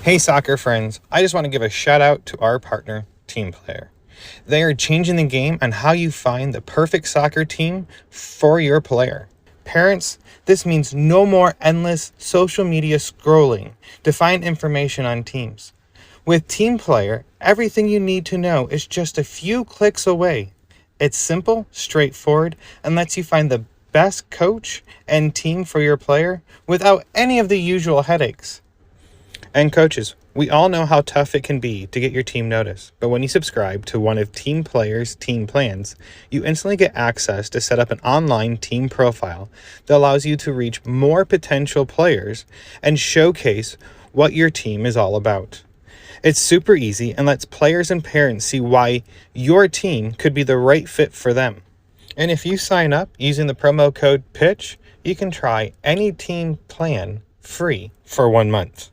Hey soccer friends, I just want to give a shout out to our partner, Team Player. They are changing the game on how you find the perfect soccer team for your player. Parents, this means no more endless social media scrolling to find information on teams. With Team Player, everything you need to know is just a few clicks away. It's simple, straightforward, and lets you find the best coach and team for your player without any of the usual headaches. And coaches, we all know how tough it can be to get your team noticed, but when you subscribe to one of Team Player's team plans, you instantly get access to set up an online team profile that allows you to reach more potential players and showcase what your team is all about. It's super easy and lets players and parents see why your team could be the right fit for them. And if you sign up using the promo code PITCH, you can try any team plan free for 1 month.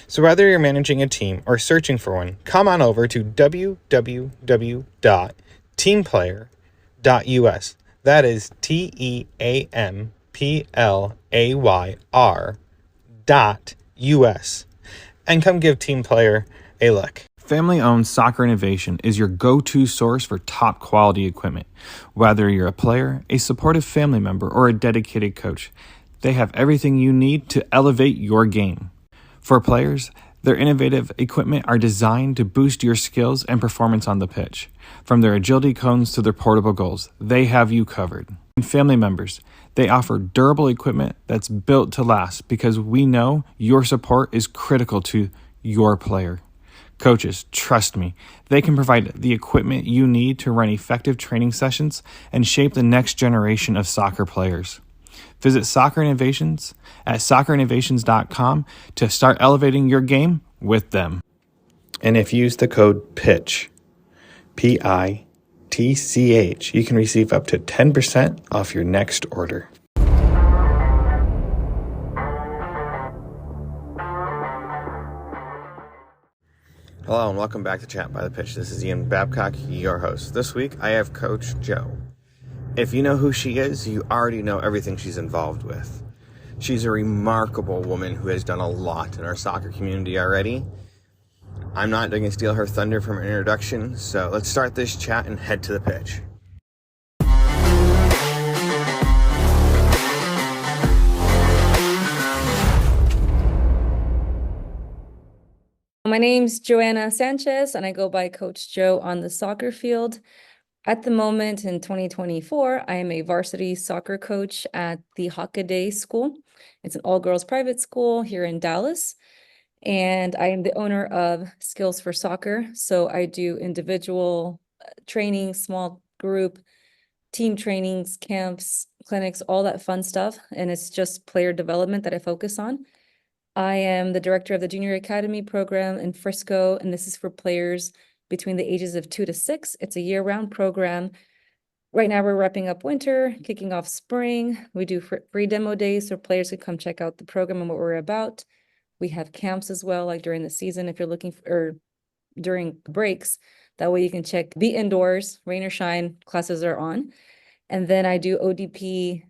So whether you're managing a team or searching for one, come on over to www.teamplayer.us. That is TEAMPLAYR.US. And come give Team Player a look. Family-owned Soccer Innovation is your go-to source for top quality equipment. Whether you're a player, a supportive family member, or a dedicated coach, they have everything you need to elevate your game. For players, their innovative equipment are designed to boost your skills and performance on the pitch. From their agility cones to their portable goals, they have you covered. And family members, they offer durable equipment that's built to last because we know your support is critical to your player. Coaches, trust me, they can provide the equipment you need to run effective training sessions and shape the next generation of soccer players. Visit Soccer Innovations at soccerinnovations.com to start elevating your game with them. And if you use the code PITCH, PITCH, you can receive up to 10% off your next order. Hello and welcome back to Chat by the Pitch. This is Ian Babcock, your host. This week I have Coach Joh. If you know who she is, you already know everything she's involved with. She's a remarkable woman who has done a lot in our soccer community already. I'm not going to steal her thunder from her introduction, so let's start this chat and head to the pitch. My name's Johanna Sanchez, and I go by Coach Joh on the soccer field. At the moment in 2024, I am a varsity soccer coach at the Hockaday School. It's an all-girls private school here in Dallas. And I am the owner of Skills for Soccer. So I do individual training, small group, team trainings, camps, clinics, all that fun stuff. And it's just player development that I focus on. I am the director of the Junior Academy program in Frisco, and this is for players between the ages of 2 to 6. It's a year-round program. Right now, we're wrapping up winter, kicking off spring. We do free demo days so players can come check out the program and what we're about. We have camps as well, like during the season, if you're looking for, or during breaks. That way you can check, be indoors, rain or shine, classes are on. And then I do ODP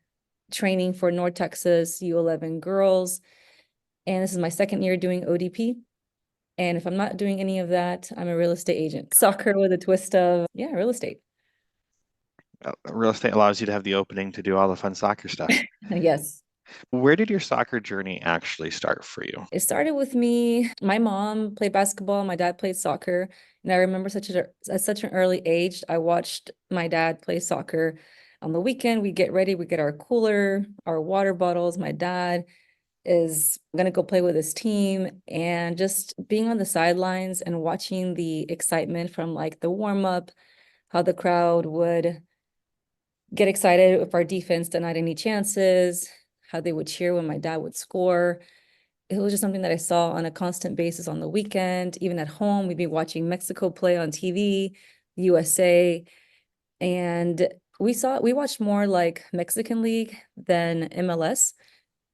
training for North Texas U11 girls. And this is my second year doing ODP. And if I'm not doing any of that, I'm a real estate agent. Soccer with a twist of, real estate. Real estate allows you to have the opening to do all the fun soccer stuff. Yes. Where did your soccer journey actually start for you? It started with me. My mom played basketball. My dad played soccer. And I remember at such an early age, I watched my dad play soccer. On the weekend, we get ready, we get our cooler, our water bottles. My dad is going to go play with his team, and just being on the sidelines and watching the excitement from like the warm up, how the crowd would get excited if our defense denied any chances, how they would cheer when my dad would score. It was just something that I saw on a constant basis on the weekend. Even at home, we'd be watching Mexico play on TV, USA, and we watched more like Mexican League than MLS.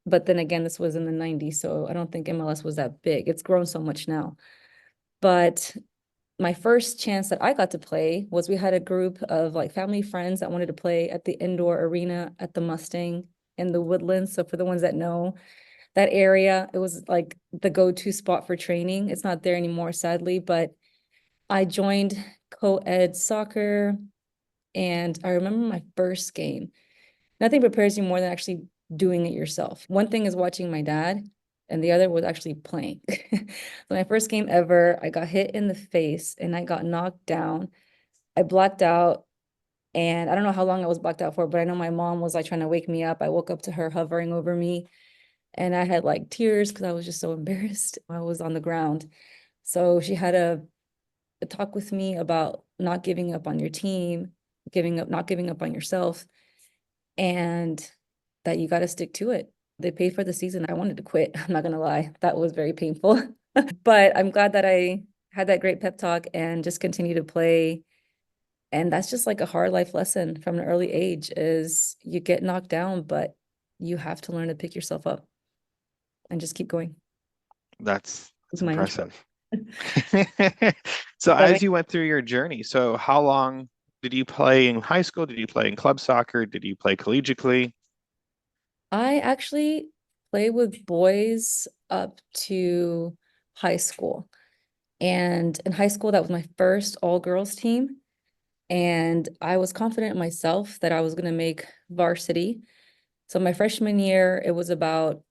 But then again, this was in the 90s, so I don't think MLS was that big. It's grown so much now. But my first chance that I got to play was we had a group of like family friends that wanted to play at the indoor arena at the Mustang in the Woodlands. So for the ones that know, that area. It was like the go-to spot for training. It's not there anymore, sadly, but I joined co-ed soccer, and I remember my first game. Nothing prepares you more than actually doing it yourself. One thing is watching my dad, and the other was actually playing. So my first game ever, I got hit in the face and I got knocked down. I blacked out, and I don't know how long I was blacked out for, but I know my mom was like trying to wake me up. I woke up to her hovering over me, and I had like tears because I was just so embarrassed. I was on the ground. So she had a talk with me about not giving up on your team, not giving up on yourself, and that you got to stick to it. They paid for the season. I wanted to quit. I'm not gonna lie. That was very painful. But I'm glad that I had that great pep talk and just continue to play. And that's just like a hard life lesson from an early age is you get knocked down, but you have to learn to pick yourself up and just keep going. That's That's my intro. impressive. So That as makes- you went through your journey, so how long did you play in high school? Did you play in club soccer? Did you play collegiately? I actually play with boys up to high school. And in high school, that was my first all-girls team. And I was confident in myself that I was going to make varsity. So my freshman year, it was about,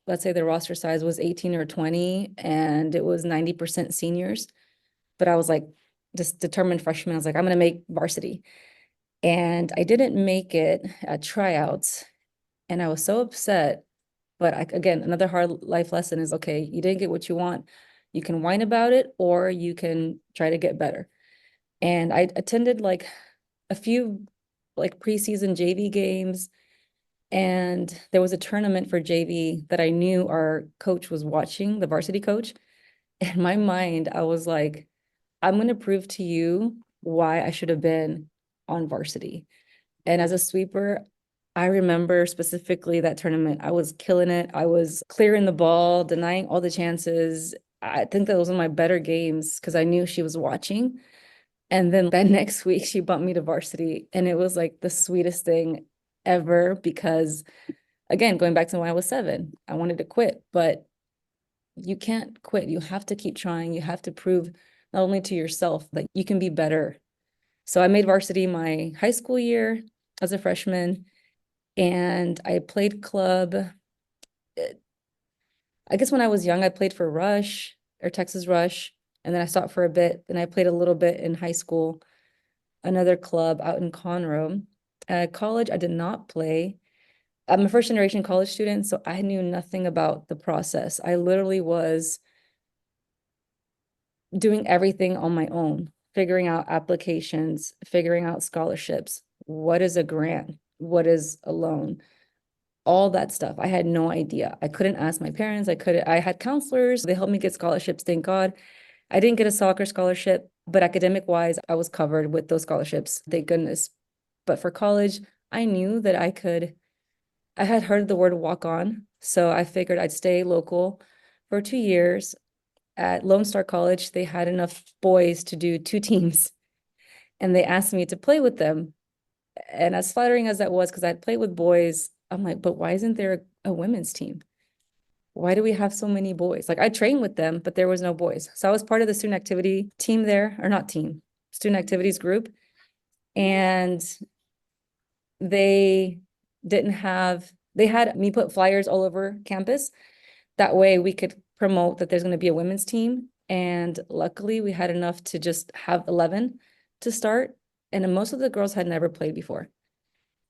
let's say the roster size was 18 or 20, and it was 90% seniors. But I was like, just determined freshman. I was like, I'm going to make varsity. And I didn't make it at tryouts. And I was so upset. But again, another hard life lesson is, okay, you didn't get what you want. You can whine about it, or you can try to get better. And I attended like a few like preseason JV games, and there was a tournament for JV that I knew our coach was watching, the varsity coach. In my mind, I was like, I'm going to prove to you why I should have been on varsity. And as a sweeper, I remember specifically that tournament. I was killing it. I was clearing the ball, denying all the chances. I think that was one of my better games because I knew she was watching. And then that next week, she bumped me to varsity. And it was like the sweetest thing ever because, again, going back to when I was 7, I wanted to quit, but you can't quit. You have to keep trying. You have to prove not only to yourself that you can be better. So I made varsity my high school year as a freshman, and I played club. I guess when I was young, I played for Rush or Texas Rush, and then I stopped for a bit. Then I played a little bit in high school, another club out in Conroe. College, I did not play. I'm a first generation college student, so I knew nothing about the process. I literally was doing everything on my own, figuring out applications, figuring out scholarships. What is a grant? What is a loan? All that stuff. I had no idea. I couldn't ask my parents. I had counselors. They helped me get scholarships, thank God. I didn't get a soccer scholarship, but academic wise, I was covered with those scholarships, thank goodness. But for college, I knew that I had heard the word walk on. So I figured I'd stay local for 2 years. At Lone Star College, they had enough boys to do 2 teams, and they asked me to play with them. And as flattering as that was, because I'd played with boys, I'm like, but why isn't there a women's team? Why do we have so many boys? Like I trained with them, but there was no boys. So I was part of the student activity team there, or not team, student activities group. And they they had me put flyers all over campus. That way we could promote that there's going to be a women's team. And luckily we had enough to just have 11 to start. And most of the girls had never played before.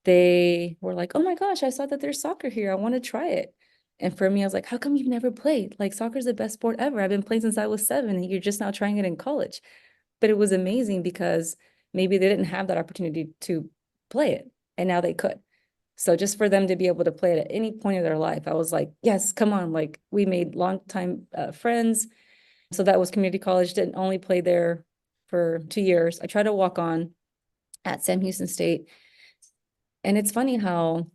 They were like, oh my gosh, I saw that there's soccer here. I want to try it. And for me, I was like, how come you've never played? Like soccer is the best sport ever. I've been playing since I was 7 and you're just now trying it in college. But it was amazing because maybe they didn't have that opportunity to play it and now they could. So just for them to be able to play it at any point of their life, I was like, yes, come on. Like we made longtime friends. So that was community college. Didn't only play there for 2 years. I tried to walk on at Sam Houston State. And it's funny how,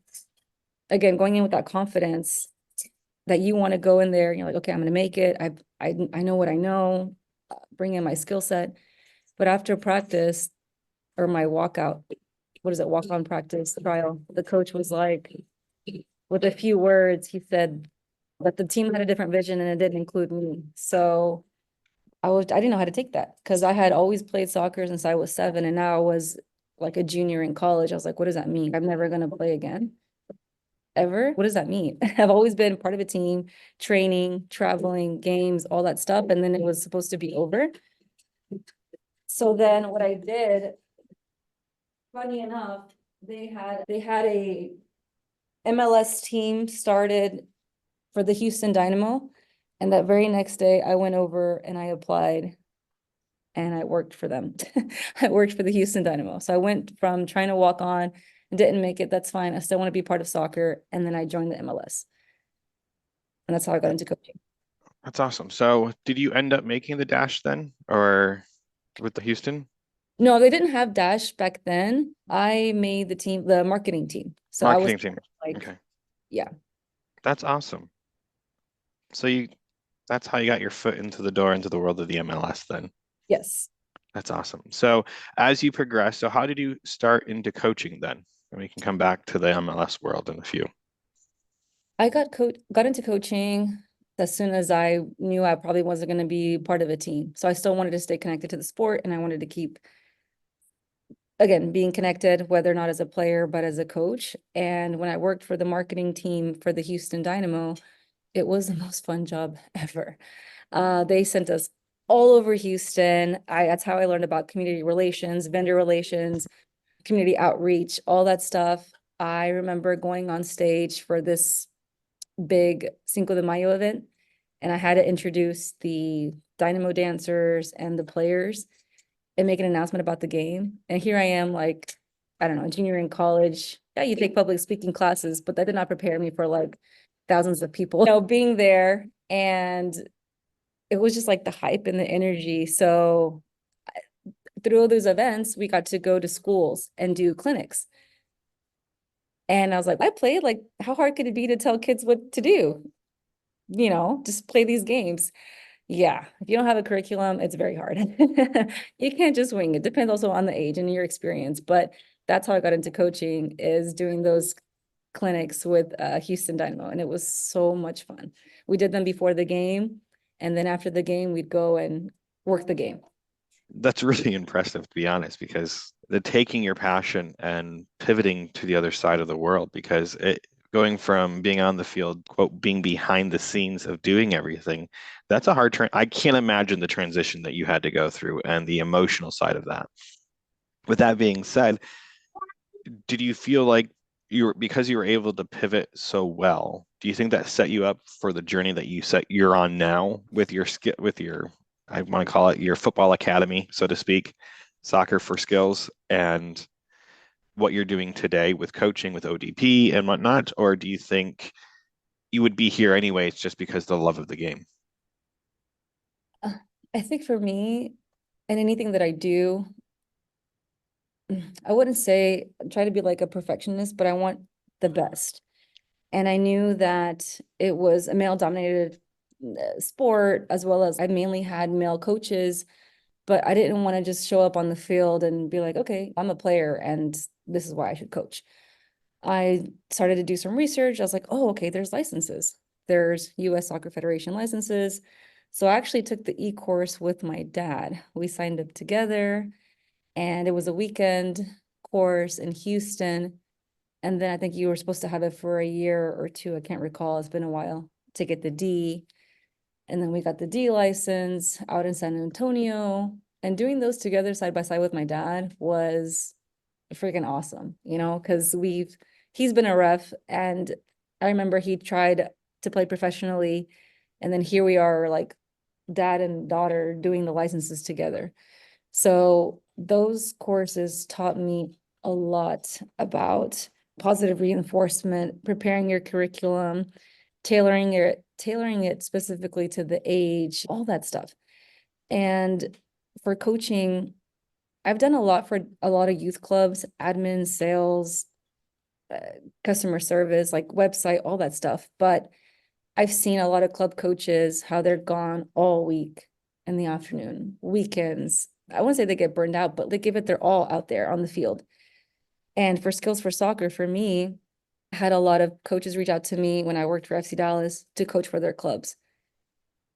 again, going in with that confidence that you want to go in there, and you're like, okay, I'm going to make it. I know what I know, bring in my skill set. But after practice or my walkout, what is it, walk on practice trial, the coach was like, with a few words, he said, but the team had a different vision and it didn't include me. So I didn't know how to take that because I had always played soccer since I was 7, and now I was like a junior in college. I was like, what does that mean? I'm never gonna play again, ever? What does that mean? I've always been part of a team, training, traveling, games, all that stuff, and then it was supposed to be over. So then what I did, funny enough, they had a MLS team started for the Houston Dynamo. And that very next day I went over and I applied and I worked for them. I worked for the Houston Dynamo. So I went from trying to walk on and didn't make it. That's fine. I still want to be part of soccer. And then I joined the MLS. And that's how I got into coaching. That's awesome. So did you end up making the dash then, or with the Houston No, they didn't have Dash back then. I made the team, the marketing team. So I was marketing team? like, Okay, yeah, that's awesome. So that's how you got your foot into the door into the world of the MLS then. yes. That's awesome. So as you progress, so how did you start into coaching then? And we can come back to the MLS world in a few. I got into coaching as soon as I knew I probably wasn't going to be part of a team. So I still wanted to stay connected to the sport and I wanted to keep, again, being connected, whether or not as a player, but as a coach. And when I worked for the marketing team for the Houston Dynamo, it was the most fun job ever. They sent us all over Houston. That's how I learned about community relations, vendor relations, community outreach, all that stuff. I remember going on stage for this big Cinco de Mayo event, and I had to introduce the Dynamo dancers and the players and make an announcement about the game. And here I am, like, I don't know, a junior in college. Yeah, you take public speaking classes, but that did not prepare me for like thousands of people, being there. And it was just like the hype and the energy. So through all those events, we got to go to schools and do clinics. And I was like, I played, like, how hard could it be to tell kids what to do? Just play these games. Yeah, if you don't have a curriculum, it's very hard. You can't just wing it. Depends also on the age and your experience, but that's how I got into coaching, is doing those clinics with Houston Dynamo, and it was so much fun. We did them before the game, and then after the game, we'd go and work the game. That's really impressive, to be honest, because the taking your passion and pivoting to the other side of the world, because it going from being on the field, quote, being behind the scenes of doing everything, that's a hard I can't imagine the transition that you had to go through and the emotional side of that. With that being said, did you feel like because you were able to pivot so well, do you think that set you up for the journey that you're on now with your skill, with your, I want to call it your football academy, so to speak, soccer for skills, and what you're doing today with coaching with ODP and whatnot? Or do you think you would be here anyways just because of the love of the game? I think for me, and anything that I do, I wouldn't say try to be like a perfectionist, but I want the best. And I knew that it was a male dominated sport, as well as I mainly had male coaches, but I didn't want to just show up on the field and be like, okay, I'm a player and this is why I should coach. I started to do some research. I was like, oh, okay, there's licenses. There's US Soccer Federation licenses. So I actually took the e-course with my dad. We signed up together, and it was a weekend course in Houston. And then I think you were supposed to have it for a year or two. I can't recall. It's been a while to get the D. And then we got the D license out in San Antonio. And doing those together side by side with my dad was freaking awesome, because he's been a ref, and I remember he tried to play professionally. And then here we are, like dad and daughter doing the licenses together. So those courses taught me a lot about positive reinforcement, preparing your curriculum, tailoring it specifically to the age, all that stuff. And for coaching, I've done a lot for a lot of youth clubs, admin, sales, uh, customer service, like website, all that stuff. But I've seen a lot of club coaches, how they're gone all week in the afternoon, weekends. I wouldn't say they get burned out, but they give it their all out there on the field. And for skills for soccer, for me, I had a lot of coaches reach out to me when I worked for FC Dallas to coach for their clubs.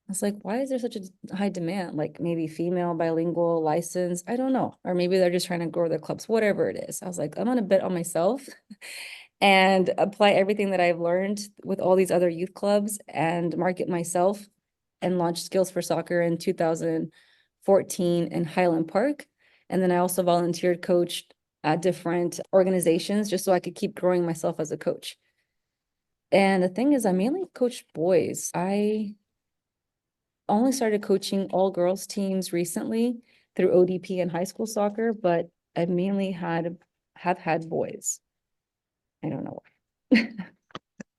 I was like, why is there such a high demand? Like maybe female, bilingual, license, I don't know. Or maybe they're just trying to grow their clubs, whatever it is. I was like, I'm gonna bet on myself and apply everything that I've learned with all these other youth clubs and market myself and launch Skills for Soccer in 2014 in Highland Park. And then I also volunteered coached at different organizations just so I could keep growing myself as a coach. And the thing is, I mainly coach boys. I only started coaching all girls teams recently through ODP and high school soccer, but I mainly have had boys. I don't know why.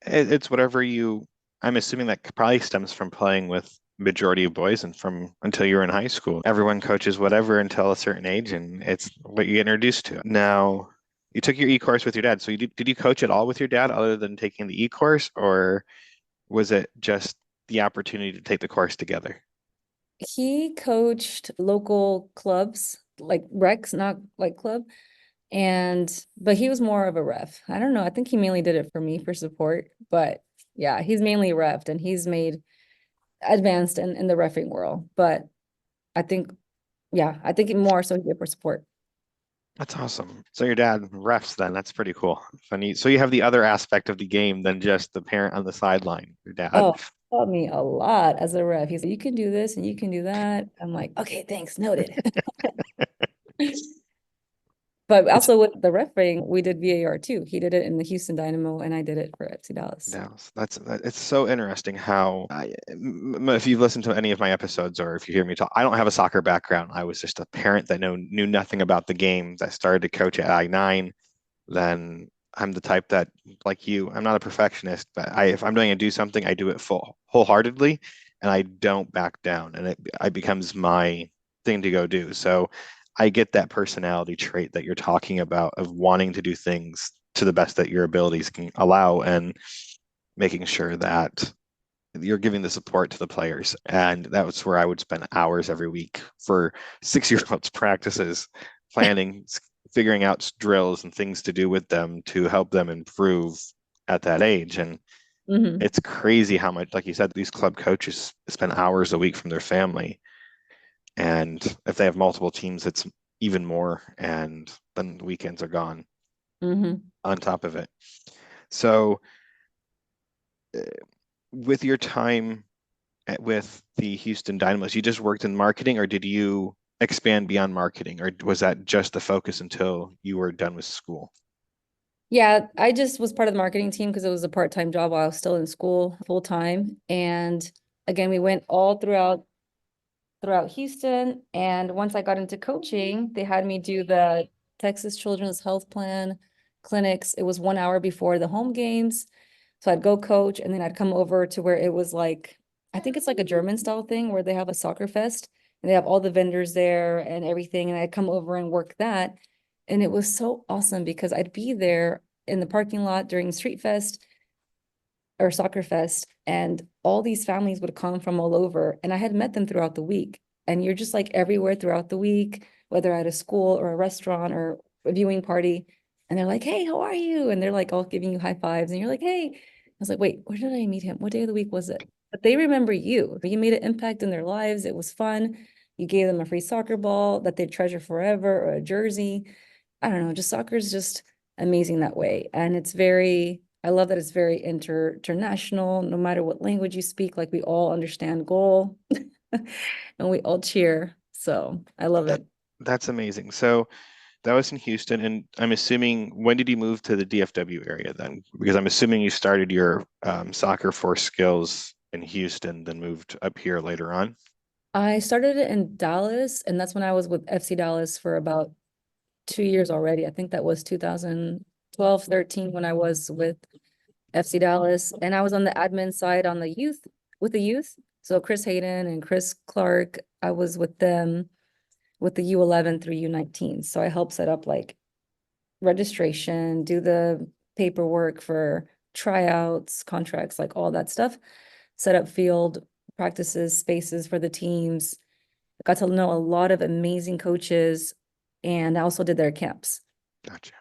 It's whatever I'm assuming that probably stems from playing with majority of boys and from until you're in high school. Everyone coaches whatever until a certain age, and it's what you get introduced to. Now, you took your e-course with your dad. So did you coach at all with your dad other than taking the e-course, or was it just the opportunity to take the course together? He coached local clubs, like Rex, not like club. But he was more of a ref. I don't know. I think he mainly did it for me for support, but yeah, he's mainly refed and he's made advanced in the refing world. But I think, yeah, I think more so he did for support. That's awesome. So your dad refs then. That's pretty cool. Funny. So you have the other aspect of the game than just the parent on the sideline, your dad. Oh, taught me a lot as a ref. He's like, you can do this and you can do that. I'm like, okay, thanks, noted. But It's also with the refereeing, we did VAR too. He did it in the Houston Dynamo and I did it for FC Dallas. Dallas. It's so interesting how if you've listened to any of my episodes or if you hear me talk, I don't have a soccer background. I was just a parent that knew nothing about the game. I started to coach at I-9. Then I'm the type that, like you, I'm not a perfectionist, but if I'm going to do something, I do it wholeheartedly, and I don't back down, and it becomes my thing to go do. So I get that personality trait that you're talking about of wanting to do things to the best that your abilities can allow, and making sure that you're giving the support to the players. And that was where I would spend hours every week for 6-year-olds practices, planning, figuring out drills and things to do with them to help them improve at that age. And Hmm. it's crazy how much, like you said, these club coaches spend hours a week from their family. And if they have multiple teams, it's even more. And then the weekends are gone Hmm. on top of it. So, uh, with your time with the Houston Dynamos, you just worked in marketing, or did you expand beyond marketing, or was that just the focus until you were done with school? Yeah, I just was part of the marketing team because it was a part-time job while I was still in school full time. And again, we went all throughout Houston. And once I got into coaching, they had me do the Texas Children's Health Plan clinics. It was 1 hour before the home games. So I'd go coach and then I'd come over to where it was like, I think it's like a German style thing where they have a soccer fest and they have all the vendors there and everything. And I'd come over and work that. And it was so awesome because I'd be there in the parking lot during Street Fest or Soccer Fest, and all these families would come from all over, and I had met them throughout the week. And you're just like everywhere throughout the week, whether at a school or a restaurant or a viewing party, and they're like, "Hey, how are you?" And they're like all giving you high fives, and you're like, "Hey." I was like, "Wait, where did I meet him? What day of the week was it?" But they remember you. You made an impact in their lives. It was fun. You gave them a free soccer ball that they'd treasure forever or a jersey. I don't know, just soccer is just amazing that way. And it's very, I love that it's very international, no matter what language you speak, like we all understand goal and we all cheer. So I love That it. that's amazing. So that was in Houston, and I'm assuming, when did you move to the DFW area then? Because I'm assuming you started your soccer for skills in Houston, then moved up here later on. I started it in Dallas, and that's when I was with FC Dallas for about 2 years already. I think that was 2012, 13 when I was with FC Dallas, and I was on the admin side on the youth with the youth. So Chris Hayden and Chris Clark, I was with them with the U11 through U19. So I helped set up like registration, do the paperwork for tryouts, contracts, like all that stuff, set up field practices, spaces for the teams. I got to know a lot of amazing coaches, and I also did their camps. Gotcha.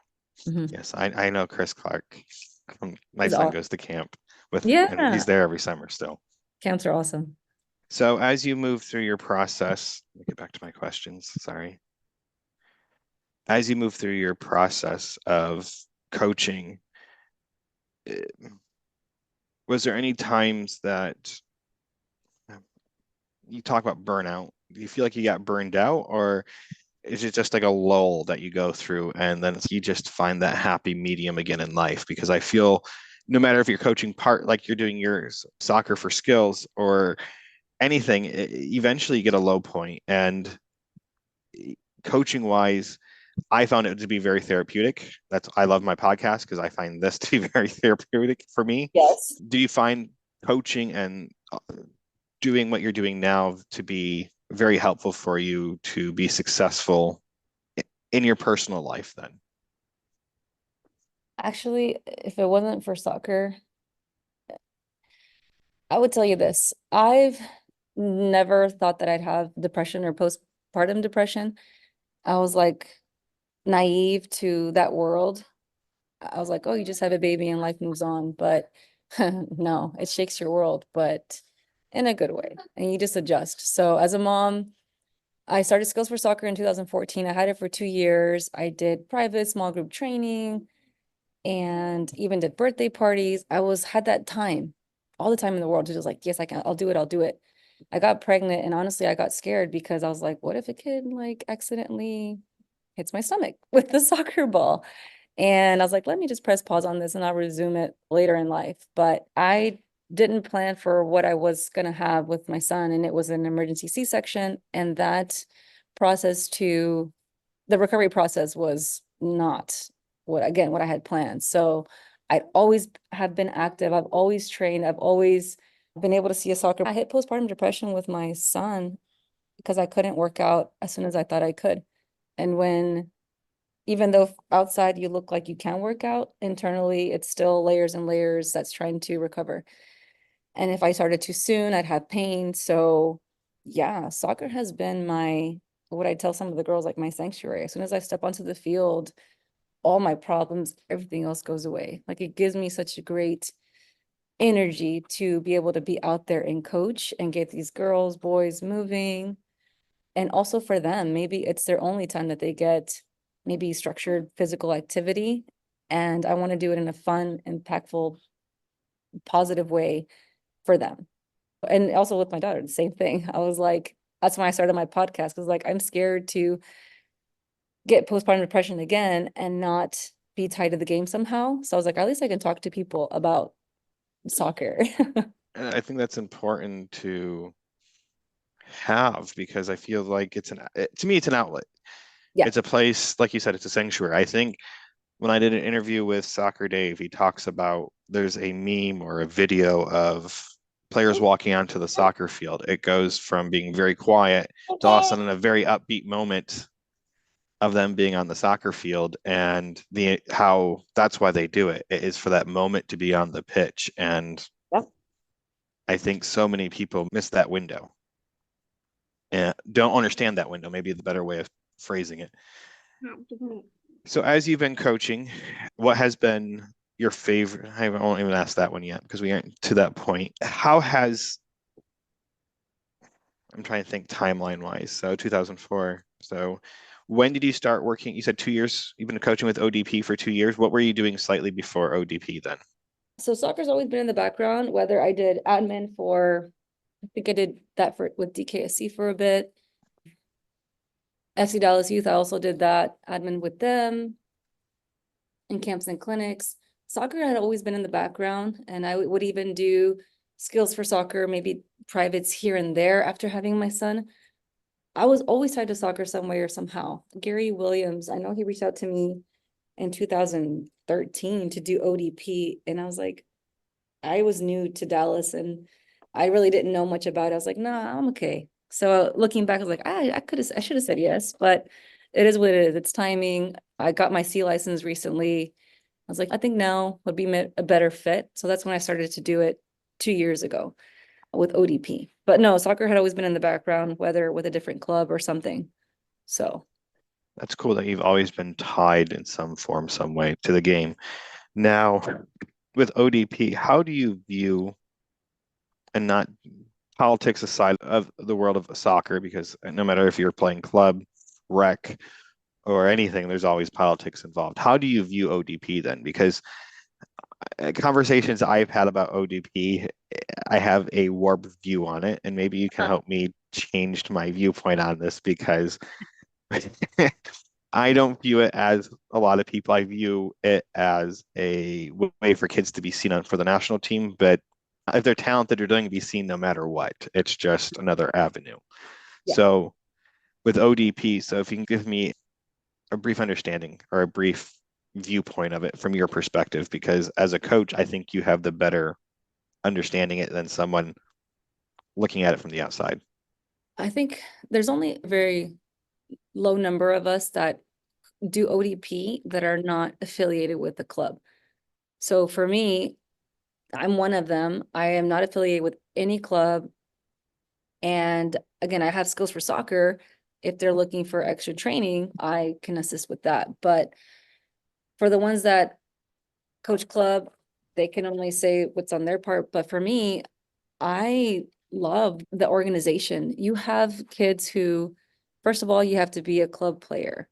Mhm. Yes, I know Chris Clark. My It's son awesome. goes to camp with me, and Yeah, he's there every summer still. camps are awesome. So as you move through your process, let me get back to my questions. Sorry. As you move through your process of coaching, eh, was there any times that you talk about burnout? Do you feel like you got burned out, or is it just like a lull that you go through and then you just find that happy medium again in life? Because I feel no matter if you're coaching part like you're doing your soccer for skills or anything, eventually you get a low point. And coaching wise, I found it to be very therapeutic. I love my podcast because I find this to be very therapeutic for me. Yes. Do you find coaching and doing what you're doing now to be very helpful for you to be successful in your personal life then? Actually, if it wasn't for soccer, I would tell you this. I've never thought that I'd have depression or postpartum depression. I was like naive to that world. I was like, oh, you just have a baby and life moves on. But no, it shakes your world, but in a good way. And you just adjust. So as a mom, I started Skills for Soccer in 2014. I had it for 2 years. I did private small group training and even did birthday parties. Had that time, all the time in the world to just like, yes, I can, I'll do it, I'll do it. I got pregnant and honestly, I got scared because I was like, what if a kid like accidentally hits my stomach with the soccer ball? And I was like, let me just press pause on this and I'll resume it later in life. But I didn't plan for what I was going to have with my son. And it was an emergency C-section. And that process to the recovery process was not what I had planned. So I always have been active. I've always trained. I've always been able to see a soccer. I hit postpartum depression with my son because I couldn't work out as soon as I thought I could. And even though outside you look like you can work out, internally it's still layers and layers that's trying to recover. And if I started too soon, I'd have pain. So yeah, soccer has been what I tell some of the girls, like my sanctuary. As soon as I step onto the field, all my problems, everything else goes away. Like it gives me such a great energy to be able to be out there and coach and get these girls, boys moving. And also for them, maybe it's their only time that they get maybe structured physical activity. And I want to do it in a fun, impactful, positive way for them. And also with my daughter, the same thing. I was like, that's when I started my podcast because like I'm scared to get postpartum depression again and not be tied to the game somehow. So I was like, at least I can talk to people about soccer. And I think that's important to have because I feel like to me, it's an outlet. Yeah. It's a place, like you said, it's a sanctuary. I think when I did an interview with Soccer Dave, he talks about there's a meme or a video of players walking onto the soccer field. It goes from being very quiet to all of a sudden a very upbeat moment of them being on the soccer field and the how that's why they do it. It is for that moment to be on the pitch. And Yep. I think so many people miss that window and don't understand that window, maybe the better way of phrasing it. So as you've been coaching, what has been your favorite? I won't even ask that one yet because we aren't to that point. I'm trying to think timeline wise. So 2004. So when did you start working? You said 2 years. You've been coaching with ODP for 2 years. What were you doing slightly before ODP then? So soccer's always been in the background, whether I did admin I think I did that with DKSC for a bit. FC Dallas Youth, I also did that admin with them in camps and clinics. Soccer had always been in the background, and I would even do skills for soccer, maybe privates here and there after having my son. I was always tied to soccer some way or somehow. Gary Williams, I know he reached out to me in 2013 to do ODP, and I was like, I was new to Dallas and I really didn't know much about it. I was like, nah, I'm okay. So looking back, I was like, I should have said yes, but it is what it is. It's timing. I got my C license recently. I was like, I think now would be a better fit. So that's when I started to do it 2 years ago with ODP. But no, soccer had always been in the background, whether with a different club or something. So That's cool that you've always been tied in some form, some way to the game. Now, with ODP, how do you view, and not politics aside of the world of soccer, because no matter if you're playing club, rec, or anything, there's always politics involved. How do you view ODP then? Because conversations I've had about ODP, I have a warped view on it, and maybe you can Huh. help me change my viewpoint on this because I don't view it as a lot of people. I view it as a way for kids to be seen on for the national team, but if they're talented, they're going to be seen no matter what. It's just another avenue. Yeah. So with ODP, so if you can give me a brief understanding or a brief viewpoint of it from your perspective, because as a coach, I think you have the better understanding it than someone looking at it from the outside. I think there's only a very low number of us that do ODP that are not affiliated with the club. So for me, I'm one of them. I am not affiliated with any club. And again, I have skills for soccer. If they're looking for extra training, I can assist with that. But for the ones that coach club, they can only say what's on their part. But for me, I love the organization. You have kids who, first of all, you have to be a club player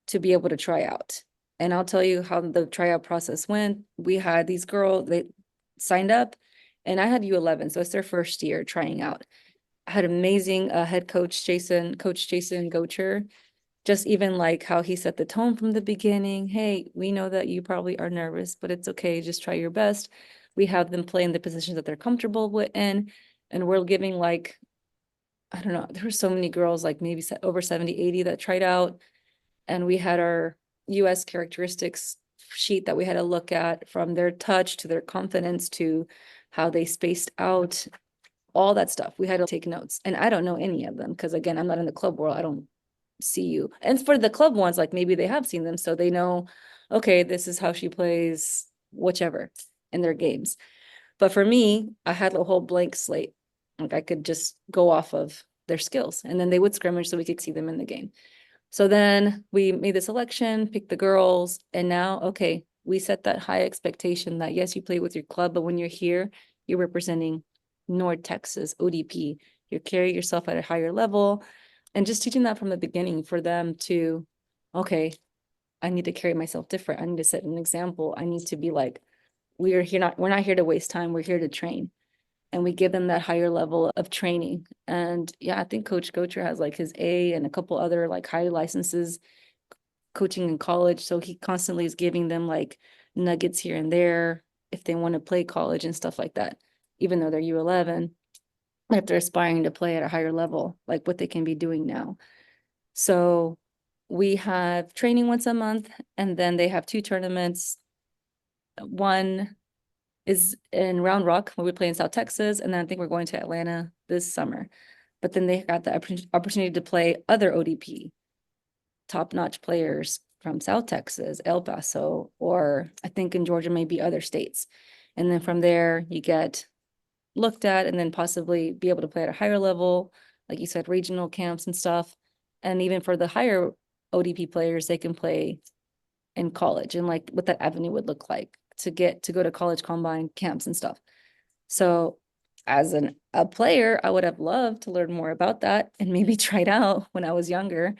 to be able to try out. And I'll tell you how the tryout process went. We had these girls, they signed up, and I had U11, so it's their first year trying out. I had amazing head Coach Jason Gocher. Just even like how he set the tone from the beginning. Hey, we know that you probably are nervous, but it's okay. Just try your best. We have them play in the positions that they're comfortable with in, and we're giving like, I don't know, there were so many girls, like maybe over 70, 80 that tried out. And we had our US characteristics sheet that we had to look at, from their touch to their confidence to how they spaced out, all that stuff. We had to take notes. And I don't know any of them because, again, I'm not in the club world. I don't see you. And for the club ones, like maybe they have seen them, so they know, okay, this is how she plays, whichever, in their games. But for me, I had a whole blank slate. Like I could just go off of their skills, and then they would scrimmage so we could see them in the game. So then we made the selection, picked the girls, and now, okay, we set that high expectation that yes, you play with your club, but when you're here, you're representing North Texas, ODP. You carry yourself at a higher level, and just teaching that from the beginning for them to, okay, I need to carry myself different. I need to set an example. I need to be like, we're not here to waste time. We're here to train. And we give them that higher level of training. And yeah, I think Coach Gocher has like his A and a couple other like high licenses coaching in college. So he constantly is giving them like nuggets here and there if they want to play college and stuff like that, even though they're U11, if they're aspiring to play at a higher level, like what they can be doing now. So we have training once a month, and then they have two tournaments. One is in Round Rock, where we play in South Texas, and then I think we're going to Atlanta this summer. But then they got the opportunity to play other ODP top-notch players from South Texas, El Paso, or I think in Georgia, maybe other states. And then from there, you get looked at and then possibly be able to play at a higher level, like you said, regional camps and stuff. And even for the higher ODP players, they can play in college, and like what that avenue would look like to go to college combine camps and stuff. So as a player, I would have loved to learn more about that and maybe try it out when I was younger.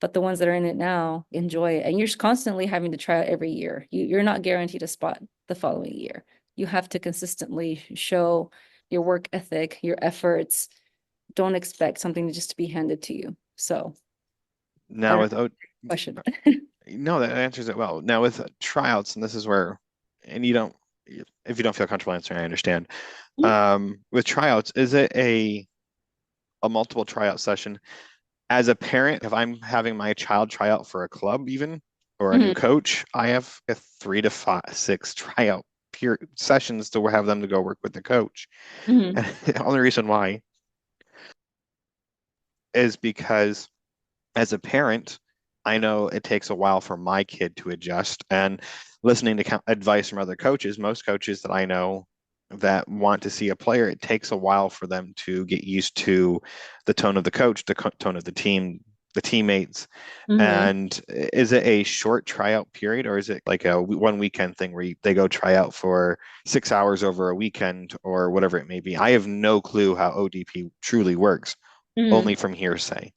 But the ones that are in it now enjoy it. And you're constantly having to try out every year. You're not guaranteed a spot the following year. You have to consistently show your work ethic, your efforts. Don't expect something just to be handed to you. So I Now don't with know. Question. no, that answers it well. Now with tryouts, and this is where, and you don't, if you don't feel comfortable answering, I understand. With tryouts, is it a multiple tryout session? As a parent, if I'm having my child try out for a club, even or a new Mhm, coach, I have a 3 to 6 tryout peer sessions to have them to go work with the coach. mhm. And the only reason why is because as a parent, I know it takes a while for my kid to adjust. And listening to advice from other coaches, most coaches that I know that want to see a player, it takes a while for them to get used to the tone of the coach, the tone of the team, the teammates. Mhm. And is it a short tryout period, or is it like a one weekend thing where they go try out for 6 hours over a weekend or whatever it may be? I have no clue how ODP truly works, only Mhm. from hearsay.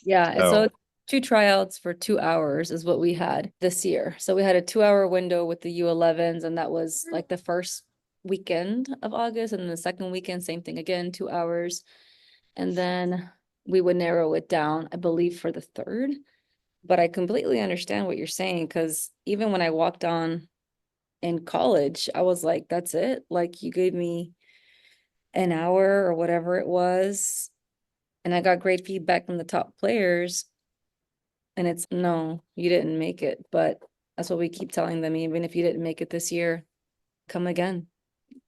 Yeah, and so So two tryouts for 2 hours is what we had this year. So we had a 2 hour window with the U11s, and that was like the first weekend of August, and then the second weekend, same thing again, 2 hours. And then we would narrow it down, I believe, for the third. But I completely understand what you're saying, because even when I walked on in college, I was like, that's it. Like, you gave me an hour or whatever it was, and I got great feedback from the top players. And it's no, you didn't make it. But that's what we keep telling them. Even if you didn't make it this year, come again.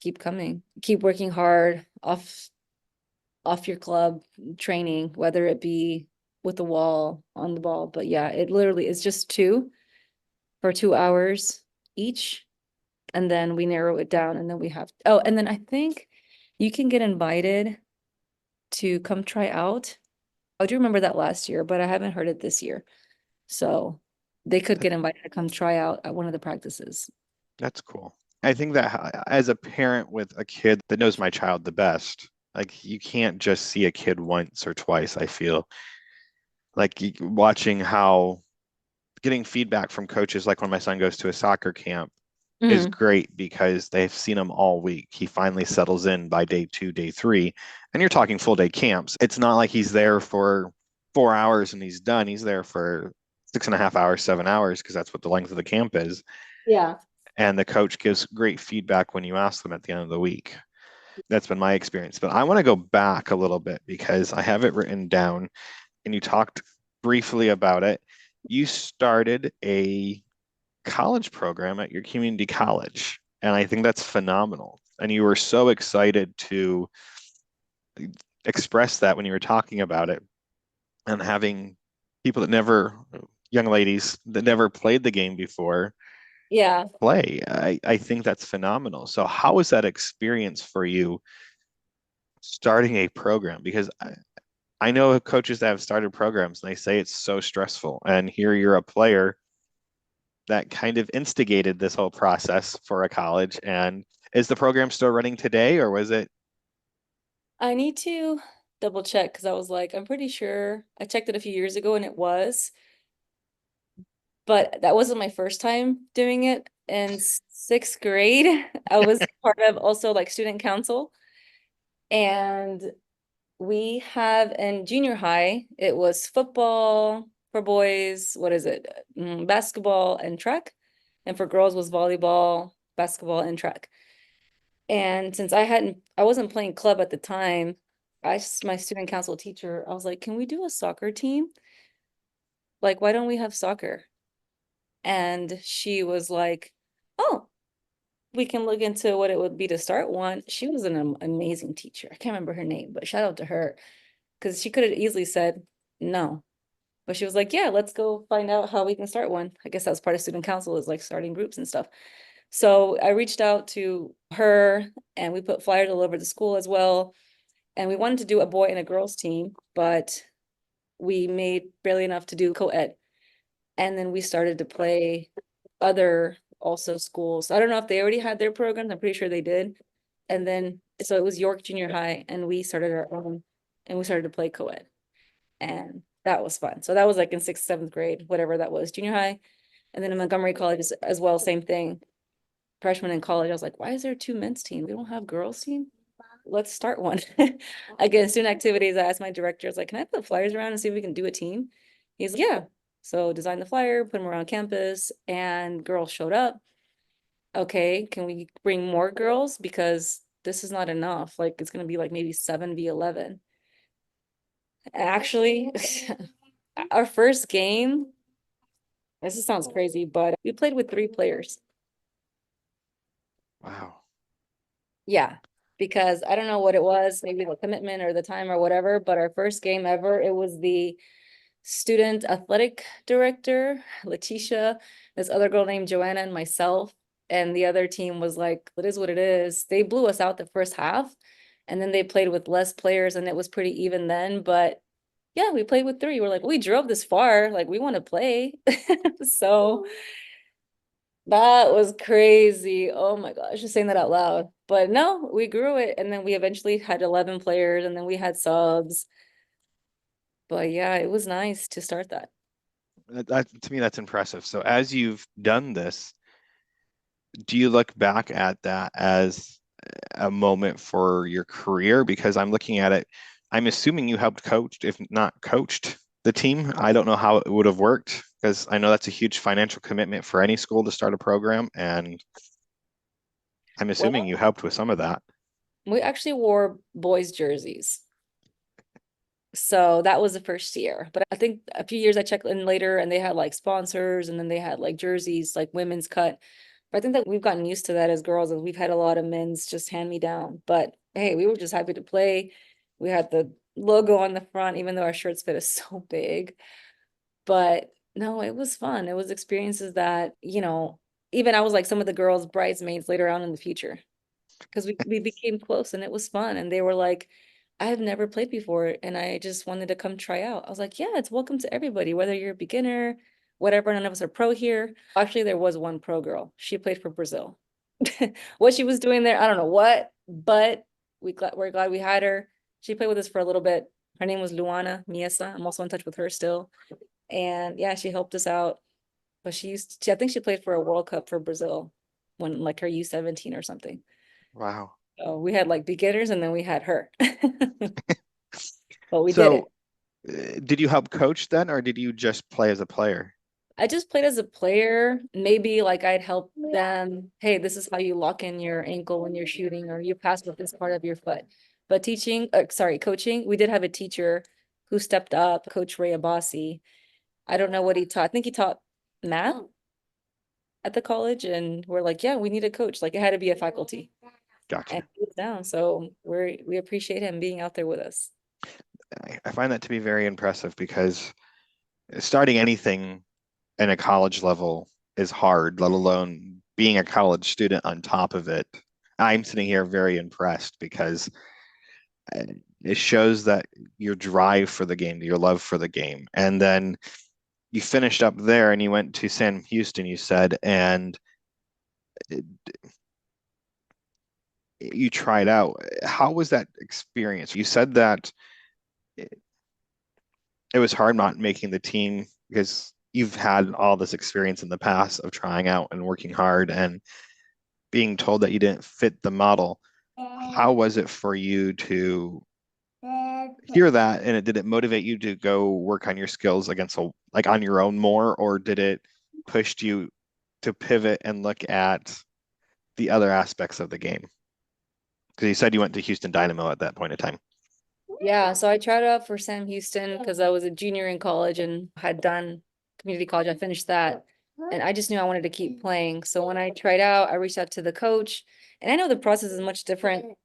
Keep coming. Keep working hard off your club training, whether it be with the wall, on the ball. But yeah, it literally is just two for 2 hours each. And then we narrow it down, and then we have, oh, and then I think you can get invited to come try out. I do remember that last year, but I haven't heard it this year. So they could get invited to come try out at one of the practices. that's cool. I think that as a parent with a kid that knows my child the best, like you can't just see a kid once or twice, I feel like watching how getting feedback from coaches, like when my son goes to a soccer camp, is Mhm. great because they've seen him all week. He finally settles in by day 2, day 3. And you're talking full day camps. It's not like he's there for 4 hours and he's done. He's there for 6.5 hours, 7 hours, because that's what the length of the camp is. Yeah. And the coach gives great feedback when you ask them at the end of the week. That's been my experience. But I want to go back a little bit because I have it written down and you talked briefly about it. You started a college program at your community college. And I think that's phenomenal. And you were so excited to express that when you were talking about it and having people that never, young ladies that never played the game before Yeah. play. I think that's phenomenal. So, how was that experience for you starting a program? Because I know coaches that have started programs and they say it's so stressful. And here you're a player that kind of instigated this whole process for a college. And is the program still running today, or was it? I need to double check, because I was like, I'm pretty sure I checked it a few years ago and it was, but that wasn't my first time doing it. In sixth grade, I was part of also like student council. And we have in junior high, it was football for boys. What is it? Basketball and track. And for girls was volleyball, basketball, and track. And since I wasn't playing club at the time, I asked my student council teacher, I was like, can we do a soccer team? Like, why don't we have soccer? And she was like, oh, we can look into what it would be to start one. She was an amazing teacher. I can't remember her name, but shout out to her, because she could have easily said no. But she was like, yeah, let's go find out how we can start one. I guess that's part of student council, is like starting groups and stuff. So I reached out to her, and we put flyers all over the school as well. And we wanted to do a boy and a girls team, but we made barely enough to do co-ed. And then we started to play other also schools. I don't know if they already had their programs. I'm pretty sure they did. And then so it was York Junior High, and we started our own, and we started to play co-ed. And that was fun. So that was like in sixth, seventh grade, whatever that was, junior high. And then in Montgomery College as well, same thing. Freshman in college, I was like, why is there two men's team? We don't have girls team. Let's start one. Again, student activities. I asked my director, I was like, can I put flyers around and see if we can do a team? He's like, yeah. So design the flyer, put them around campus, and girls showed up. Okay, can we bring more girls? Because this is not enough. Like, it's gonna be like maybe 7v11. Actually, our first game, this sounds crazy, but we played with 3 players. Wow. Yeah, because I don't know what it was, maybe the commitment or the time or whatever, but our first game ever, it was the student athletic director, Letitia, this other girl named Johanna, and myself. And the other team was like, it is what it is. They blew us out the first half, and then they played with less players, and it was pretty even then. But Yeah, we played with three. We're like, we drove this far, like we want to play. So that was crazy. Oh my gosh, just saying that out loud. But no, we grew it, and then we eventually had 11 players, and then we had subs. But yeah, it was nice to start that. To me, that's impressive. So as you've done this, do you look back at that as a moment for your career? Because I'm looking at it, I'm assuming you helped coach, if not coached the team. I don't know how it would have worked because I know that's a huge financial commitment for any school to start a program. And I'm assuming Well, you helped with some of that. we actually wore boys' jerseys. So that was the first year. But I think a few years I checked in later and they had like sponsors and then they had like jerseys, like women's cut. But I think that we've gotten used to that as girls and we've had a lot of men's just hand me down. But hey, we were just happy to play. We had the logo on the front, even though our shirts fit us so big. But no, it was fun. It was experiences that, even I was like some of the girls' bridesmaids later on in the future because we became close and it was fun. And they were like, I have never played before and I just wanted to come try out. I was like, yeah, it's welcome to everybody, whether you're a beginner, whatever. None of us are pro here. Actually, there was one pro girl. She played for Brazil. What she was doing there, I don't know what, but we're glad we had her. She played with us for a little bit. Her name was Luana Miesa. I'm also in touch with her still. And yeah, she helped us out. But I think she played for a World Cup for Brazil when like her U17 or something. Wow. So we had like beginners and then we had her. But we did it. So, did you help coach then, or did you just play as a player? I just played as a player. Maybe like I'd help them. Hey, this is how you lock in your ankle when you're shooting, or you pass with this part of your foot. But coaching, we did have a teacher who stepped up, Coach Ray Abbasi. I don't know what he taught. I think he taught math at the college, and we're like, yeah, we need a coach. Like it had to be a faculty. And Gotcha. he was down. So we appreciate him being out there with us. I find that to be very impressive because starting anything in a college level is hard, let alone being a college student on top of it. I'm sitting here very impressed because uh, it shows that your drive for the game, your love for the game. And then you finished up there and you went to Sam Houston, you said, and you tried out. How was that experience? You said that it was hard not making the team because you've had all this experience in the past of trying out and working hard and being told that you didn't fit the model. How was it for you to hear that, and did it motivate you to go work on your skills against like on your own more, or did it push you to pivot and look at the other aspects of the game? Because you said you went to Houston Dynamo at that point in time. Yeah, so I tried out for Sam Houston because I was a junior in college and had done community college. I finished that and I just knew I wanted to keep playing. So when I tried out, I reached out to the coach and I know the process is much different.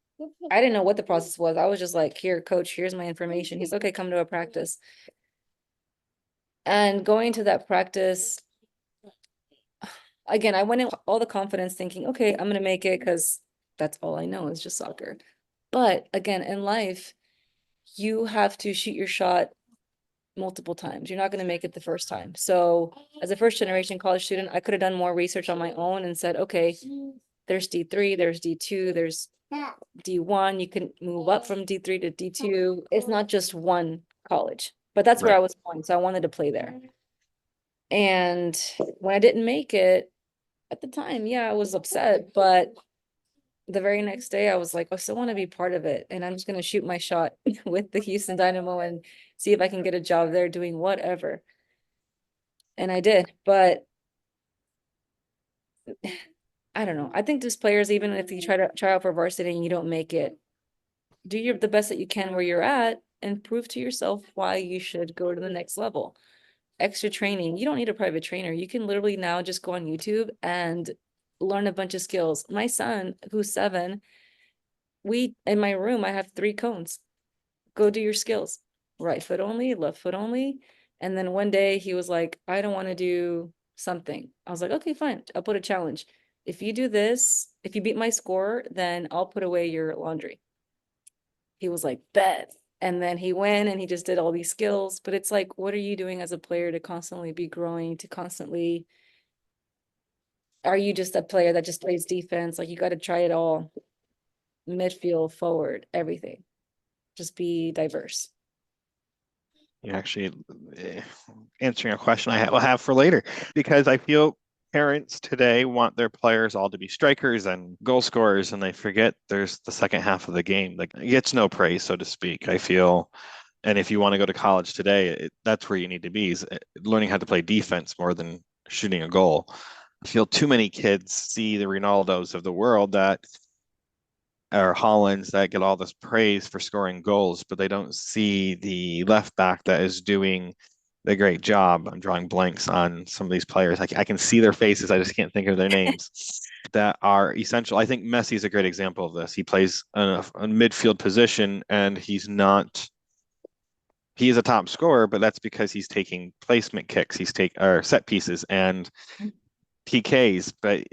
I didn't know what the process was. I was just like, here, coach, here's my information. He's okay, come to a practice. And going to that practice, again, I went in with all the confidence thinking, okay, I'm gonna make it because that's all I know is just soccer. But again, in life, you have to shoot your shot multiple times. You're not going to make it the first time. So, as a first generation college student, I could have done more research on my own and said, okay, there's D3, there's D2, there's D1. You can move up from D3 to D2. It's not just one college, but that's where Right. I was going. So, I wanted to play there. And when I didn't make it at the time, yeah, I was upset, but the very next day I was like, I still want to be part of it. And I'm just going to shoot my shot with the Houston Dynamo and see if I can get a job there doing whatever. And I did, but I don't know. I think these players, even if you try out for varsity and you don't make it, the best that you can where you're at and prove to yourself why you should go to the next level. Extra training. You don't need a private trainer. You can literally now just go on YouTube and learn a bunch of skills. My son, who's 7, in my room, I have 3 cones. Go do your skills. Right foot only, left foot only. And then one day he was like, I don't want to do something. I was like, okay, fine. I'll put a challenge. If you do this, if you beat my score, then I'll put away your laundry. He was like, bet. And then he went and he just did all these skills. But it's like, what are you doing as a player to constantly be growing, to constantly, are you just a player that just plays defense? Like you got to try it all, midfield, forward, everything. Just be diverse. You're actually answering a question will have for later, because I feel parents today want their players all to be strikers and goal scorers, and they forget there's the second half of the game. Like, it gets no praise, so to speak, I feel. And if you want to go to college today, that's where you need to be, is learning how to play defense more than shooting a goal. I feel too many kids see the Ronaldos of the world that or Hollands that get all this praise for scoring goals, but they don't see the left back that is doing the great job. I'm drawing blanks on some of these players. I can see their faces. I just can't think of their names that are essential. I think Messi is a great example of this. He plays a midfield position and he is a top scorer, but that's because he's taking placement kicks. He's or set pieces and PKs, but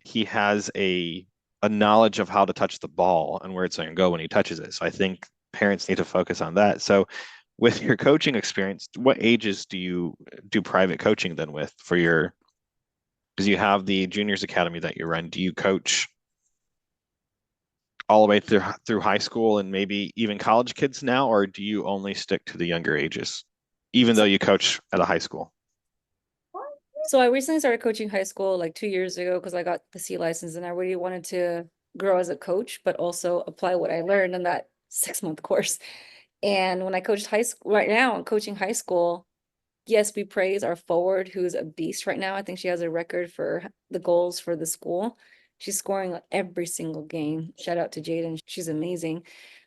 he has a knowledge of how to touch the ball and where it's going to go when he touches it. So I think parents need to focus on that. So with your coaching experience, what ages do you do private coaching then with for your, because you have the juniors academy that you run, do you coach all the way through high school and maybe even college kids now, or do you only stick to the younger ages, even though you coach at a high school? So I recently started coaching high school like 2 years ago because I got the C license and I really wanted to grow as a coach, but also apply what I learned in that 6 month course. And when I coached high school, right now I'm coaching high school. Yes, we praise our forward, who's a beast right now. I think she has a record for the goals for the school. She's scoring like every single game. Shout out to Jaden. She's amazing.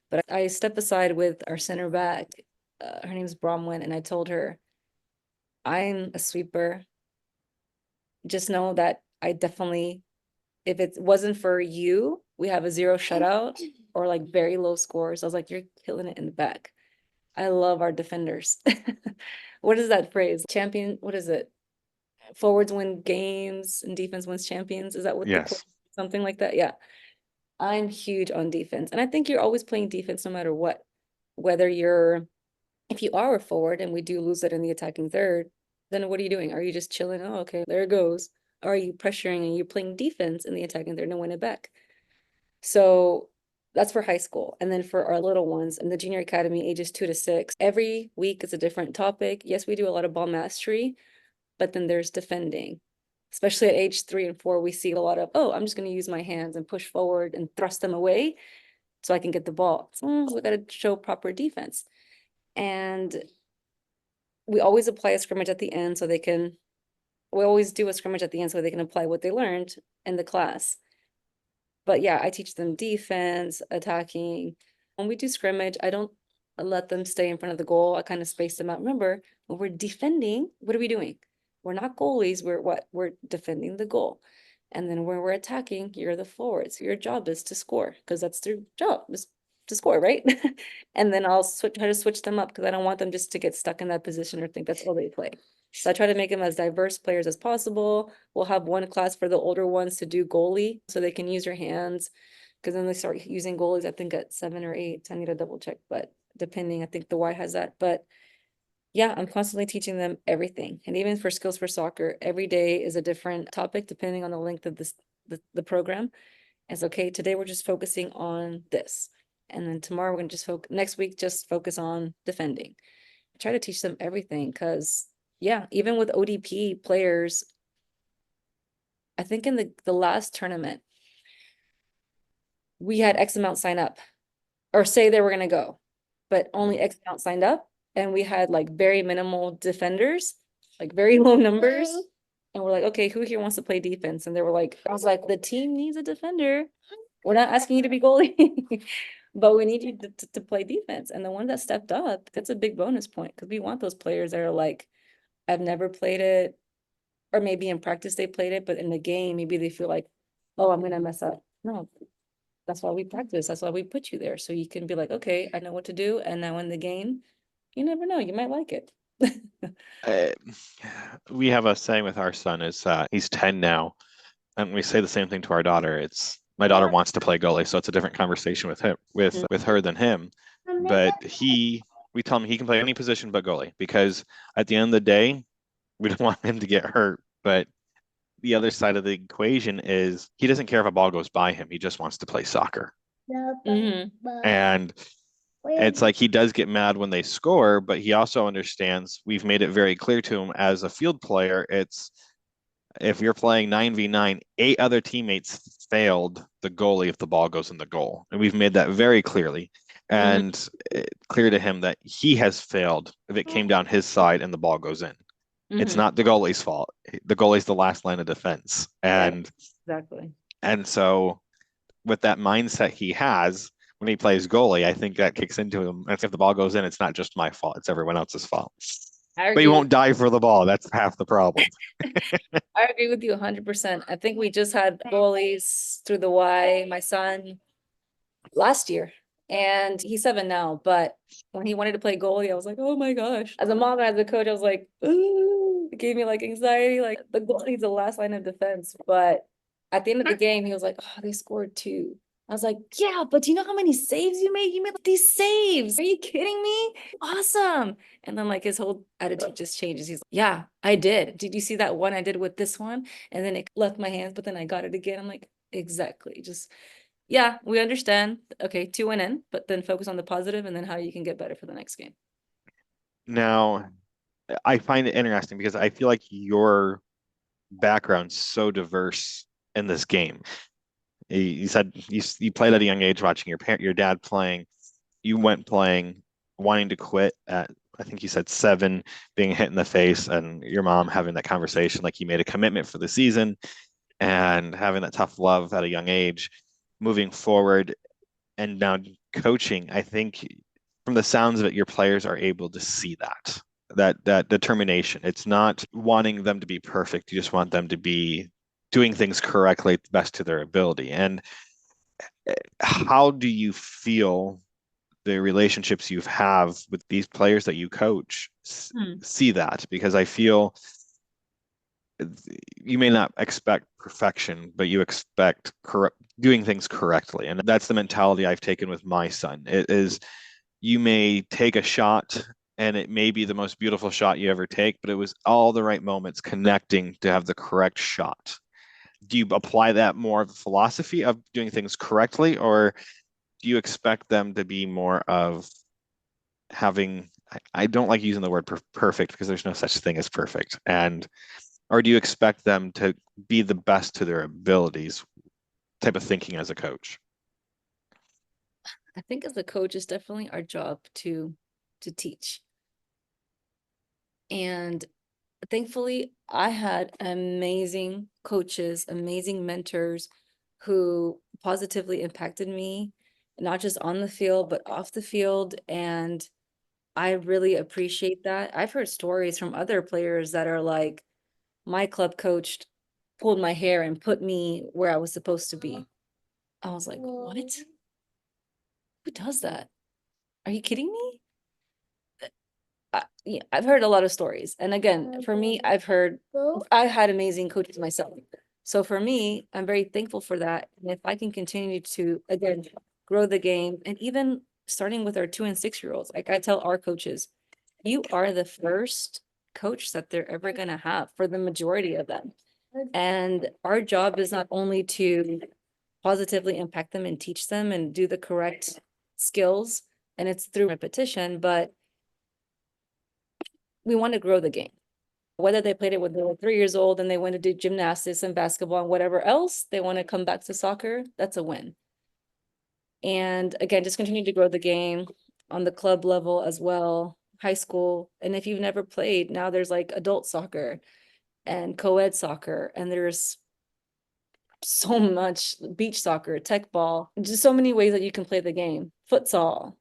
But I step aside with our center back. Her name's Bromwyn, and I told her, I'm a sweeper. Just know that I definitely, if it wasn't for you, we have a 0 shutout or like very low scores. I was like, you're killing it in the back. I love our defenders. What is that phrase? Champion, what is it? Forwards win games and defense wins champions. Is that what the quote, Yes. something like that? Yeah. I'm huge on defense. And I think you're always playing defense no matter what. Whether you're, if you are a forward and we do lose it in the attacking third, then what are you doing? Are you just chilling? Oh, okay, there it goes. Or are you pressuring and you're playing defense in the attacking third and win it back? So that's for high school. And then for our little ones in the junior academy, ages 2 to 6, every week is a different topic. Yes, we do a lot of ball mastery, but then there's defending. Especially at age 3 and 4, we see a lot of, oh, I'm just going to use my hands and push forward and thrust them away so I can get the ball. So we got to show proper defense. And we always apply a scrimmage at the end so they can, we always do a scrimmage at the end so they can apply what they learned in the class. But yeah, I teach them defense, attacking. When we do scrimmage, I don't let them stay in front of the goal. I kind of space them out. Remember, when we're defending, what are we doing? We're not goalies. We're what? We're defending the goal. And then when we're attacking, you're the forwards. Your job is to score because that's their job, is to score, right? And then I'll try to switch them up because I don't want them just to get stuck in that position or think that's all they play. So I try to make them as diverse players as possible. We'll have one class for the older ones to do goalie so they can use their hands. Because then they start using goalies, I think at 7 or 8. I need to double check, but depending, I think the Y has that. But yeah, I'm constantly teaching them everything. And even for Skills for Soccer, every day is a different topic depending on the length of the program. It's okay, today we're just focusing on this. And then tomorrow we're gonna just focus, next week, just focus on defending. I try to teach them everything because yeah, even with ODP players, I think in the last tournament, we had X amount sign up or say they were gonna go, but only X amount signed up. And we had like very minimal defenders, like very low numbers. And we're like, okay, who here wants to play defense? And they were like, I was like, the team needs a defender. We're not asking you to be goalie, but we need you to play defense. And the one that stepped up, that's a big bonus point because we want those players that are like, I've never played it, or maybe in practice they played it, but in the game, maybe they feel like, oh, I'm gonna mess up. No, that's why we practice. That's why we put you there. So you can be like, okay, I know what to do. And now in the game, you never know, you might like it. Uh, we have a saying with our son is he's 10 now, and we say the same thing to our daughter. It's my daughter wants to play goalie, so it's a different conversation with him with her than him. but we tell him he can play any position but goalie, because at the end of the day, we don't want him to get hurt. But the other side of the equation is he doesn't care if a ball goes by him. He just wants to play soccer. And it's like he does get mad when they score, but he also understands, we've made it very clear to him as a field player, it's if you're playing 9v9, 8 other teammates failed the goalie if the ball goes in the goal. And we've made that very clearly. And clear to him that he has failed if it came down his side and the ball goes in. It's not the goalie's fault. The goalie's the last line of defense. And Exactly. and so with that mindset he has when he plays goalie, I think that kicks into him. If the ball goes in, it's not just my fault, it's everyone else's fault. But he won't die for the ball. That's half the problem. I agree with you 100%. I think we just had goalies through the Y, my son, last year. And he's 7 now, but when he wanted to play goalie, I was like, oh my gosh. As a mom and as a coach, I was like, ooh, it gave me like anxiety. Like the goalie's the last line of defense. But at the end of the game, he was like, oh, they scored 2. I was like, yeah, but do you know how many saves you made? You made these saves. Are you kidding me? Awesome. And then like his whole attitude just changes. He's like, yeah, I did. Did you see that one I did with this one? And then it left my hands, but then I got it again. I'm like, exactly. Just, yeah, we understand. Okay, 2 went in, but then focus on the positive and then how you can get better for the next game. Now, I find it interesting because I feel like your background's so diverse in this game. You said you played at a young age, watching your dad playing. You went playing, wanting to quit at, I think you said 7, being hit in the face, and your mom having that conversation, like you made a commitment for the season, and having that tough love at a young age, moving forward, and now coaching. I think from the sounds of it, your players are able to see that determination. It's not wanting them to be perfect. You just want them to be doing things correctly, best to their ability. And how do you feel the relationships you have with these players that you coach see that? Because I feel you may not expect perfection, but you expect doing things correctly. And that's the mentality I've taken with my son. It is, you may take a shot and it may be the most beautiful shot you ever take, but it was all the right moments connecting to have the correct shot. Do you apply that more of the philosophy of doing things correctly, or do you expect them to be more of having, I don't like using the word perfect because there's no such thing as perfect, and or do you expect them to be the best to their abilities type of thinking as a coach? I think as a coach, it's definitely our job to teach. And thankfully, I had amazing coaches, amazing mentors who positively impacted me, not just on the field, but off the field. And I really appreciate that. I've heard stories from other players that are like, my club coach pulled my hair and put me where I was supposed to be. I was like, what? Who does that? Are you kidding me? Yeah, I've heard a lot of stories. And again, for me, I had amazing coaches myself. So for me, I'm very thankful for that. And if I can continue to, again, grow the game, and even starting with our 2 and 6-year-olds, like I tell our coaches, you are the first coach that they're ever going to have for the majority of them. And our job is not only to positively impact them and teach them and do the correct skills, and it's through repetition, but we want to grow the game. Whether they played it when they were 3 years old and they want to do gymnastics and basketball and whatever else, they want to come back to soccer, that's a win. And again, just continue to grow the game on the club level as well, high school. And if you've never played, now there's like adult soccer and co-ed soccer, and there's so much beach soccer, tech ball, just so many ways that you can play the game, futsal.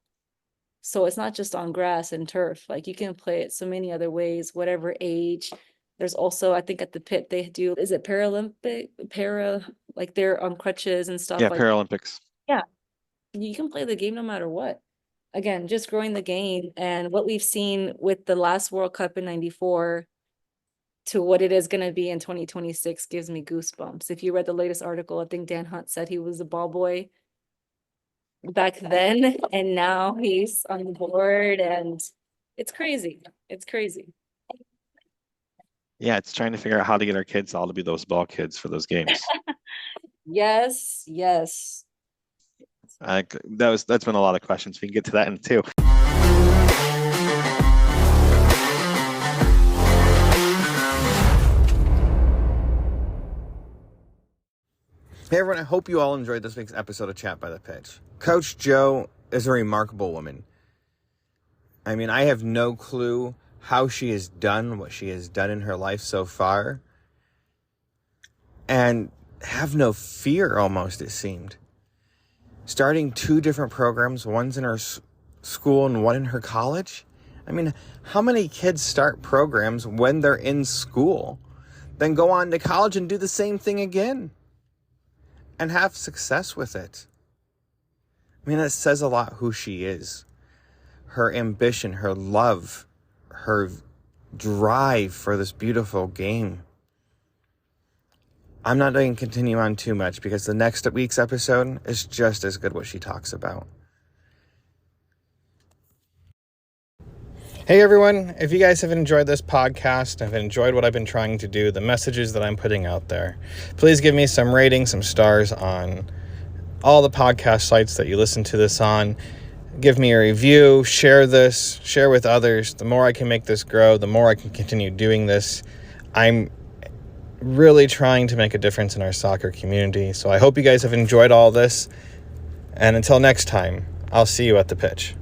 So it's not just on grass and turf, like you can play it so many other ways, whatever age. There's also, I think at the pit they do, is it like they're on crutches and stuff Yeah, like, Paralympics. yeah, you can play the game no matter what. Again, just growing the game, and what we've seen with the last World Cup in 94 to what it is going to be in 2026 gives me goosebumps. If you read the latest article, I think Dan Hunt said he was a ball boy. back then, and now he's on the board, and it's crazy. It's crazy. Yeah, it's trying to figure out how to get our kids all to be those ball kids for those games. Yes, yes. That's been a lot of questions. We can get to that in too. Hey everyone, I hope you all enjoyed this week's episode of Chat by the Pitch. Coach Joh is a remarkable woman. I mean, I have no clue how she has done what she has done in her life so far. And have no fear, almost, it seemed. Starting 2 different programs, one's in her school and one in her college. I mean, how many kids start programs when they're in school, then go on to college and do the same thing again and have success with it? I mean, that says a lot who she is. Her ambition, her love, her drive for this beautiful game. I'm not going to continue on too much because the next week's episode is just as good what she talks about. Hey everyone, if you guys have enjoyed this podcast, have enjoyed what I've been trying to do, the messages that I'm putting out there, please give me some ratings, some stars on all the podcast sites that you listen to this on. Give me a review, share this, share with others. The more I can make this grow, the more I can continue doing this. I'm really trying to make a difference in our soccer community. So I hope you guys have enjoyed all this. And until next time, I'll see you at the pitch.